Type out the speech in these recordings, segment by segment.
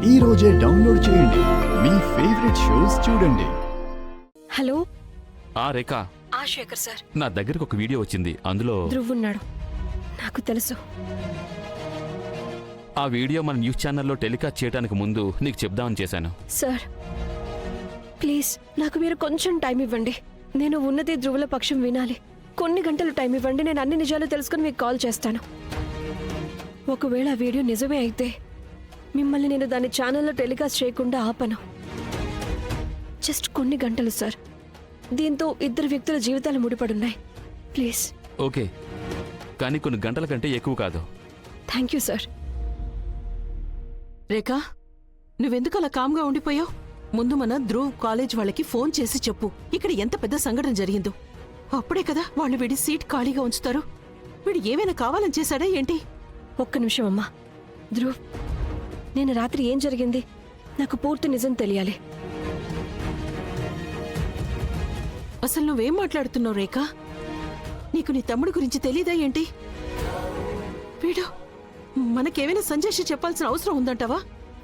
ఈ రోజే డౌన్లోడ్ చేయండి. మీ ఫేవరెట్ షోస్ చూడండి. హలో రేఖ, శేఖర్ సార్, నా దగ్గరకు ఒక వీడియో వచ్చింది. అందులో ధ్రువ్ ఉన్నాడు. నాకు తెలుసు. ఆ వీడియో మన న్యూస్ ఛానల్లో టెలికాస్ట్ చేయడానికి ముందు నీకు చెప్దామని చేశాను. సార్ ప్లీజ్ నాకు మీరు కొంచెం టైం ఇవ్వండి. నేను ఉన్నది ధ్రువుల పక్షం వినాలి. కొన్ని గంటలు టైం ఇవ్వండి. నేను అన్ని నిజాలు తెలుసుకుని మీకు కాల్ చేస్తాను. ఒకవేళ ఆ వీడియో నిజమే అయితే మిమ్మల్ని నేను దాని ఛానల్లో టెలికాస్ట్ చేయకుండా ఆపను. జస్ట్ కొన్ని గంటలు సార్. దీంతో ఇద్దరు వ్యక్తుల జీవితాలు ముడిపడున్నాయి. ప్లీజ్. ఓకే, కానీ కొన్ని గంటల కంటే ఎక్కువ కాదు. Thank you sir. రేఖా, నువ్వెందుకు అలా కామ్గా ఉండిపోయావు? ముందు మన ధ్రువ్ కాలేజ్ వాళ్ళకి ఫోన్ చేసి చెప్పు ఇక్కడ ఎంత పెద్ద సంఘటన జరిగిందో. అప్పుడే కదా వాళ్ళు వీడి సీట్ ఖాళీగా ఉంచుతారు. వీడు ఏమైనా కావాలని చేశాడా ఏంటి? ఒక్క నిమిషం అమ్మా. ధ్రువ్, నేను రాత్రి ఏం జరిగింది నాకు పూర్తి నిజం తెలియాలి. అసలు నువ్వేం మాట్లాడుతున్నావు రేఖా? నీకు నీ తమ్ముడి గురించి తెలీదా ఏంటి? వీడు మనకేమైనా సంజయ్ చెప్పాల్సిన అవసరం ఉందంటావా?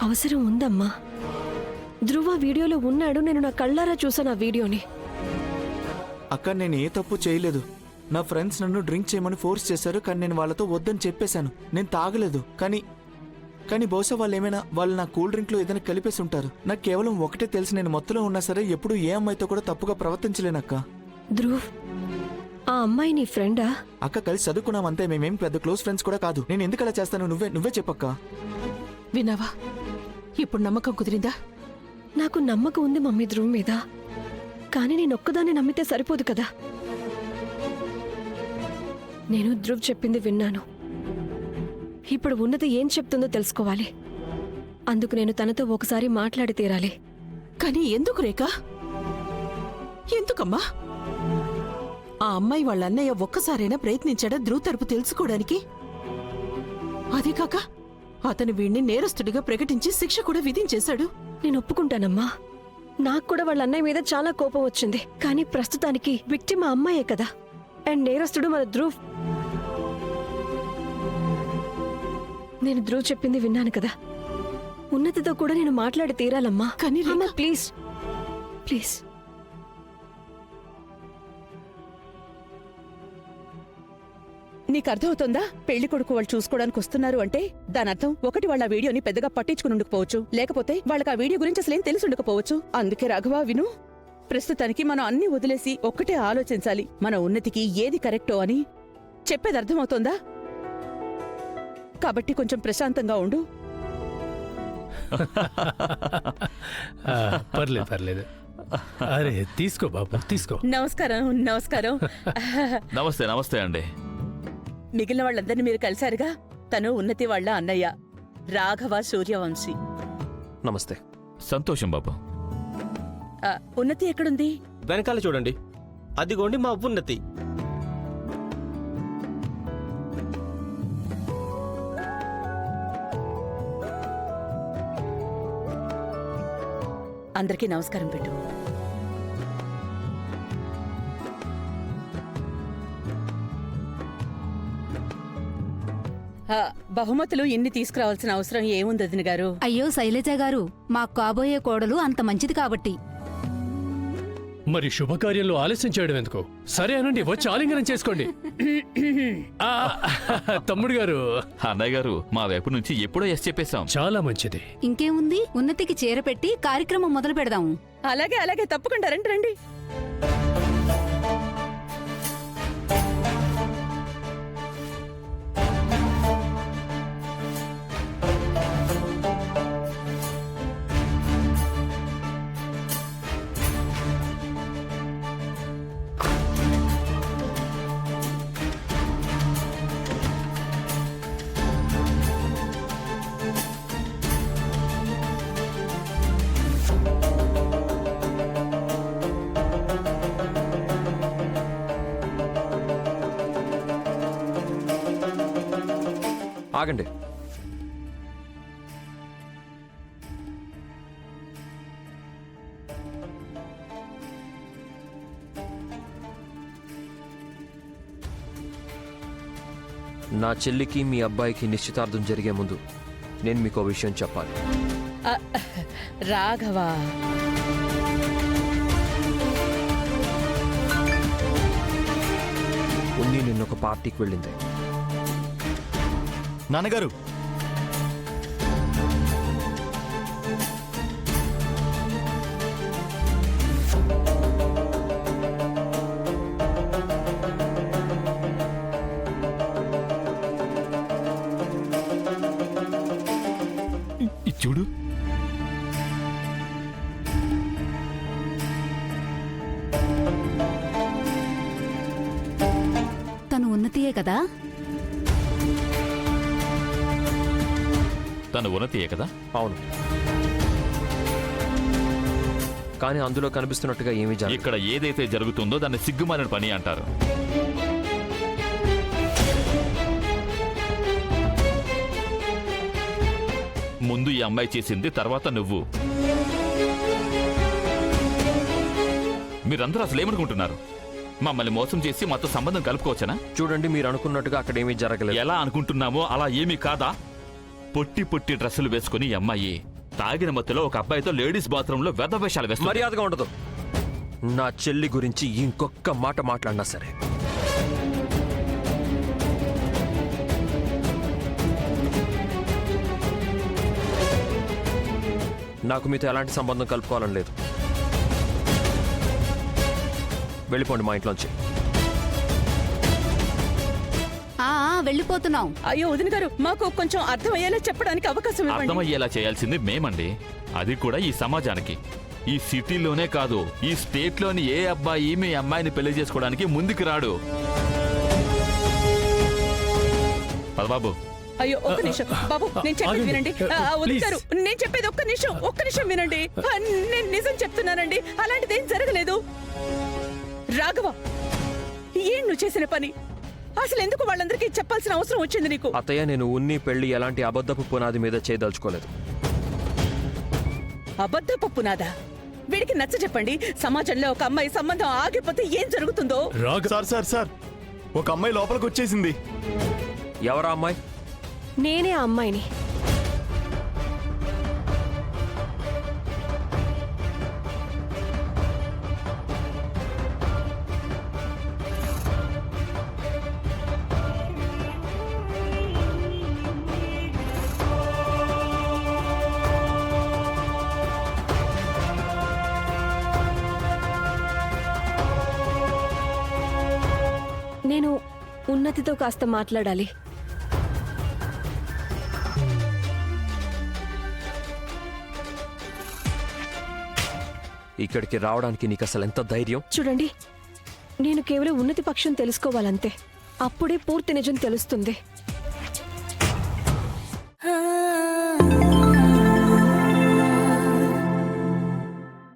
అవసరం ఉందమ్మా. ధ్రువ వీడియోలో ఉన్నాడు. నేను నా కళ్ళారా చూసాను ఆ వీడియోని. అక్క, నేను ఏ తప్పు చేయలేదు. నా ఫ్రెండ్స్ నన్ను డ్రింక్ చేయమని ఫోర్స్ చేశారు, కానీ నేను వాళ్ళతో వద్దని చెప్పేశాను. నేను తాగలేదు. కానీ బహుశా వాళ్ళు నా కూల్ డ్రింక్లో ఏదైనా కలిపేసి ఉంటారు. నాకు కేవలం ఒకటే తెలుసు, నేను మొత్తంలో ఉన్నా సరే ఎప్పుడు ఏ అమ్మాయితో కూడా తప్పుగా ప్రవర్తించలేనక్క. ధ్రువ్, ఆ అమ్మాయి నీ ఫ్రెండా? అక్క, కలిసి చదువుకున్నాం అంతే. మేమేం పెద్ద క్లోజ్ ఫ్రెండ్స్ కూడా కాదు. నేను ఎందుకు అలా చేస్తాను? నువ్వే చెప్పక్క. విన్నావా? ఇప్పుడు నమ్మకం కుదిరిందా? నాకు నమ్మకం ఉంది మమ్మీ ధ్రువ్ మీద. కానీ నేను ఒక్కదాన్ని నమ్మితే సరిపోదు కదా. నేను ధ్రువ్ చెప్పింది విన్నాను. ఇప్పుడు ఉన్నది ఏం చెప్తుందో తెలుసుకోవాలి. అందుకు నేను తనతో ఒకసారి మాట్లాడి తీరాలి. కానీ ఎందుకు రేఖా? ఎందుకమ్మా? ఆ అమ్మాయి వాళ్ళ అన్నయ్య ఒక్కసారైనా ప్రయత్నించాడా ధ్రువ్ తరపు తెలుసుకోవడానికి? అదే కాక అతను వీణ్ణి నేరస్తుడిగా ప్రకటించి శిక్ష కూడా విధించేశాడు. నేను ఒప్పుకుంటానమ్మా. నాకు కూడా వాళ్ళ అన్నయ్య మీద చాలా కోపం వచ్చింది. కానీ ప్రస్తుతానికి విక్టిమ్ మా అమ్మాయే కదా. అండ్ నేరస్తుడు మన ధ్రువ్. నేను ధ్రువ్ చెప్పింది విన్నాను కదా. ఉన్నతితో కూడా నేను మాట్లాడి తీరాలమ్మా. కానీ అమ్మా ప్లీజ్ ప్లీజ్. నీకు అర్థమవుతుందా? పెళ్లి కొడుకు వాళ్ళు చూసుకోవడానికి వస్తున్నారు అంటే దాని అర్థం ఒకటి వాళ్ళ వీడియోని పెద్దగా పట్టించుకుని ఉండకపోవచ్చు, లేకపోతే వాళ్ళకి ఆ వీడియో గురించి అసలేం తెలిసి ఉండకపోవచ్చు. అందుకే రాఘవా విను, ప్రస్తుతానికి మనం అన్ని వదిలేసి ఒక్కటే ఆలోచించాలి. మన ఉన్నతికి ఏది కరెక్టో అని. చెప్పేది అర్థమవుతోందా? కాబట్టి కొంచెం ప్రశాంతంగా ఉండు. పర్లేదు. అరే తీసుకో బాబు, తీసుకో. నమస్కారం. నమస్తే అండి. మిగిలిన వాళ్ళందరినీ మీరు కలిశారుగా. తను ఉన్నతి వాళ్ళ అన్నయ్య రాఘవ సూర్యవంశీ. నమస్తే. సంతోషం బాబు. ఉన్నతి ఎక్కడుంది? వెనకాల చూడండి, అదిగోండి మా ఉన్నతి. అందరికీ నమస్కారం పెట్టు. బహుమతులు ఇన్ని తీసుకురావాల్సిన అవసరం ఏముంది వదిన గారు? అయ్యో శైలజ గారు, మా కాబోయే కోడలు అంత మంచిది కాబట్టి. మరి శుభకార్యంలో ఆలస్యం చేయడం ఎందుకు? సరే అనండి, వచ్చి ఆలింగనం చేసుకోండి. తమ్ముడు గారు. అన్నయ్య గారు, మా వైపు నుంచి ఎప్పుడో ఎస్ చెప్పేశాం. చాలా మంచిది. ఇంకేముంది, ఉన్నతికి చీర పెట్టి కార్యక్రమం మొదలు పెడదాము. అలాగే తప్పకుండా రండి. ఆగండి. నా చెల్లికి మీ అబ్బాయికి నిశ్చితార్థం జరిగే ముందు నేను మీకు విషయం చెప్పాలి. ఆ, రాఘవ ఉన్ని నిన్నొక పార్టీకి వెళ్ళింది. నాన్నగారు ఇది చూడు. తను ఉన్నతియే కదా? తను ఉన్నతియే కదా? అవును, కానీ అందులో కనిపిస్తున్నట్టుగా ఏమీ జరగదు. ఇక్కడ ఏదైతే జరుగుతుందో దాన్ని సిగ్గుమాలిన పని అంటారు. ముందు ఈ అమ్మాయి చేసింది, తర్వాత నువ్వు. మీరందరూ అసలు ఏమనుకుంటున్నారు? మమ్మల్ని మోసం చేసి మాతో సంబంధం కలుపుకోవచ్చనా? చూడండి, మీరు అనుకున్నట్టుగా అక్కడ ఏమీ జరగలేదు. ఎలా అనుకుంటున్నామో అలా ఏమీ కాదా? పొట్టి పొట్టి డ్రెస్సులు వేసుకుని ఈ అమ్మాయి తాగిన మత్తులో ఒక అబ్బాయితో లేడీస్ బాత్రూంలో వెధవేషాలు వేస్తుంది. మర్యాదగా ఉండదు. నా చెల్లి గురించి ఇంకొక మాట మాట్లాడినా సరే నాకు మీతో ఎలాంటి సంబంధం కలుపుకోవాలని లేదు. వెళ్ళిపోండి మా ఇంట్లోంచి. వెళ్ళిపోతున్నాం. అయ్యో వదిన గారు, మాకు కొంచెం అర్థమయ్యేలా చెప్పడానికి అవకాశం ఇవ్వండి. అర్థమయ్యేలా చేయాల్సింది మేమండి, అది కూడా ఈ సమాజానికి. ఈ సిటీలోనే కాదు, ఈ స్టేట్ లోని ఏ అబ్బాయి మీ అమ్మాయిని పెళ్లి చేసుకోవడానికి ముందుకు రాడు. పదబాబు. అయ్యో ఒక్క నిమిషం బాబు, నేను చెప్పేది వినండి. వదిన గారు, నేను చెప్పేది ఒక్క నిమిషం వినండి. నేను నిజం చెప్తున్నానండి, అలాంటిదేం జరగలేదు. రాఘవ, ఏం నువ్వు చేసిన పని? అసలు ఎందుకు వాళ్ళందరికీ చెప్పాల్సిన అవసరం వచ్చింది నీకు? అత్తయ్య, నేను ఉన్ని పెళ్లి ఎలాంటి అబద్ధపు పునాది మీద చేయదలుచుకోలేదు. అబద్ధపు పునాదా? వీడికి నచ్చ చెప్పండి. సమాజంలో ఒక అమ్మాయి సంబంధం ఆగిపోతే ఏం జరుగుతుందో. సార్ ఒక అమ్మాయి లోపలికి వచ్చేసింది. ఎవరా అమ్మాయి? నేనే ఆ అమ్మాయిని. నేను ఉన్నతితో కాస్త మాట్లాడాలి. ఇక్కడికి రావడానికి నీకు అసలు ఎంత ధైర్యం? చూడండి, నేను కేవలం ఉన్నతి పక్షం తెలుసుకోవాలంతే. అప్పుడే పూర్తి నిజం తెలుస్తుంది.